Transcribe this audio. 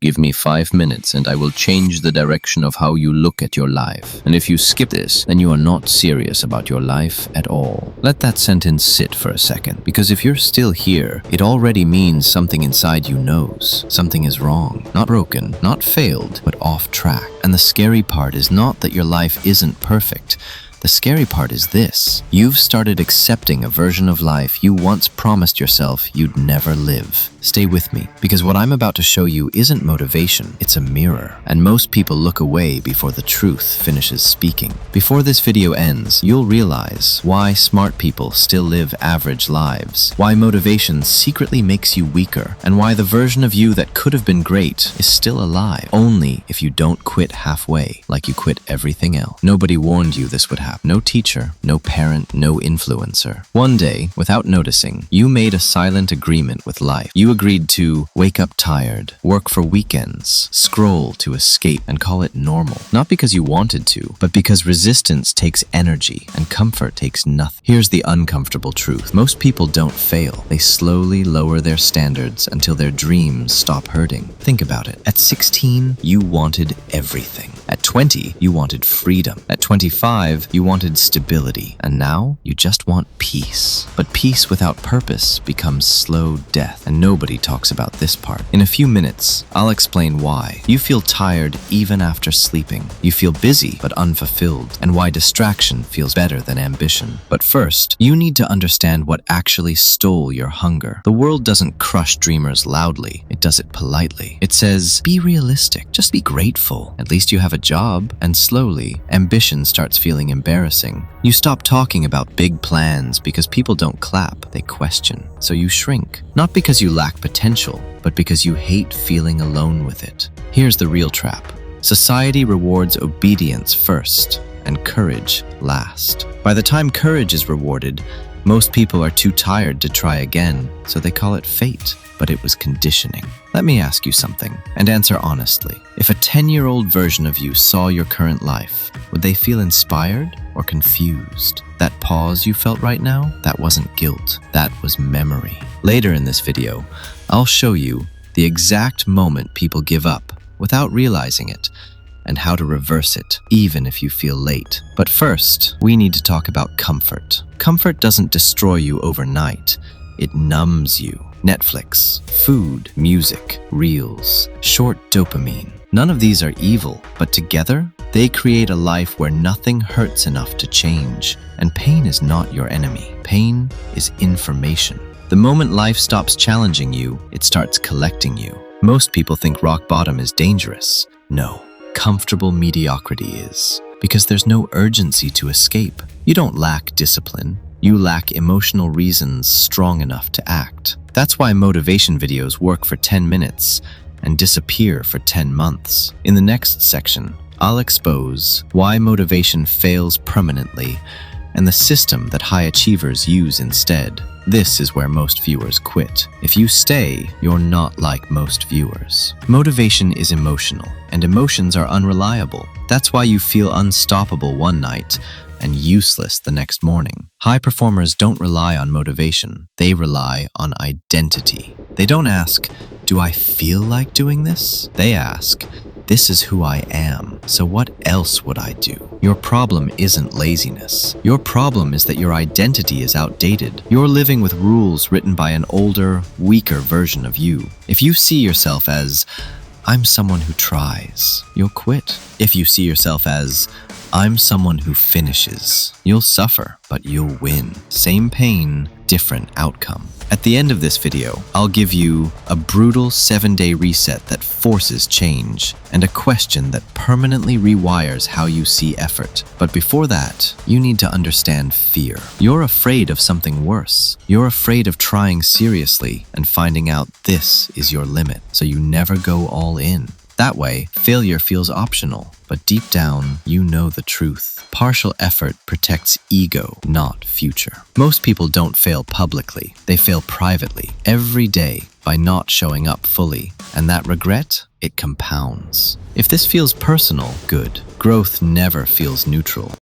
Give me 5 minutes and I will change the direction of how you look at your life. And if you skip this, then you are not serious about your life at all. Let that sentence sit for a second, because if you're still here, it already means something inside you knows. Something is wrong. Not broken, not failed, but off track. And the scary part is not that your life isn't perfect. The scary part is this: you've started accepting a version of life you once promised yourself you'd never live. Stay with me, because what I'm about to show you isn't motivation, it's a mirror. And most people look away before the truth finishes speaking. Before this video ends, you'll realize why smart people still live average lives, why motivation secretly makes you weaker, and why the version of you that could have been great is still alive, only if you don't quit halfway, like you quit everything else. Nobody warned you this would happen. No teacher, no parent, no influencer. One day, without noticing, you made a silent agreement with life. You agreed to wake up tired, work for weekends, scroll to escape, and call it normal. Not because you wanted to, but because resistance takes energy and comfort takes nothing. Here's the uncomfortable truth. Most people don't fail. They slowly lower their standards until their dreams stop hurting. Think about it. At 16, you wanted everything. At 20, you wanted freedom. At 25, you wanted stability. And now, you just want peace. But peace without purpose becomes slow death, and nobody talks about this part. In a few minutes, I'll explain why. You feel tired even after sleeping. You feel busy but unfulfilled, and why distraction feels better than ambition. But first, you need to understand what actually stole your hunger. The world doesn't crush dreamers loudly. It does it politely. It says, be realistic. Just be grateful. At least you have a job. And slowly, ambition starts feeling embarrassing. You stop talking about big plans because people don't clap, they question. So you shrink. Not because you lack potential, but because you hate feeling alone with it. Here's the real trap. Society rewards obedience first and courage last. By the time courage is rewarded, most people are too tired to try again, so they call it fate. But it was conditioning. Let me ask you something, and answer honestly. If a 10-year-old version of you saw your current life, would they feel inspired or confused? That pause you felt right now, that wasn't guilt, that was memory. Later in this video, I'll show you the exact moment people give up without realizing it, and how to reverse it, even if you feel late. But first, we need to talk about comfort. Comfort doesn't destroy you overnight. It numbs you. Netflix, food, music, reels, short dopamine. None of these are evil, but together, they create a life where nothing hurts enough to change. And pain is not your enemy. Pain is information. The moment life stops challenging you, it starts collecting you. Most people think rock bottom is dangerous. No, comfortable mediocrity is. Because there's no urgency to escape. You don't lack discipline. You lack emotional reasons strong enough to act. That's why motivation videos work for 10 minutes and disappear for 10 months. In the next section, I'll expose why motivation fails permanently and the system that high achievers use instead. This is where most viewers quit. If you stay, you're not like most viewers. Motivation is emotional, and emotions are unreliable. That's why you feel unstoppable one night and useless the next morning. High performers don't rely on motivation. They rely on identity. They don't ask, do I feel like doing this? They ask, this is who I am, so what else would I do? Your problem isn't laziness. Your problem is that your identity is outdated. You're living with rules written by an older, weaker version of you. If you see yourself as, I'm someone who tries, you'll quit. If you see yourself as, I'm someone who finishes, you'll suffer, but you'll win. Same pain, different outcome. At the end of this video, I'll give you a brutal 7-day reset that forces change and a question that permanently rewires how you see effort. But before that, you need to understand fear. You're afraid of something worse. You're afraid of trying seriously and finding out this is your limit, so you never go all in. That way, failure feels optional, but deep down, you know the truth. Partial effort protects ego, not future. Most people don't fail publicly. They fail privately, every day, by not showing up fully. And that regret, it compounds. If this feels personal, good. Growth never feels neutral.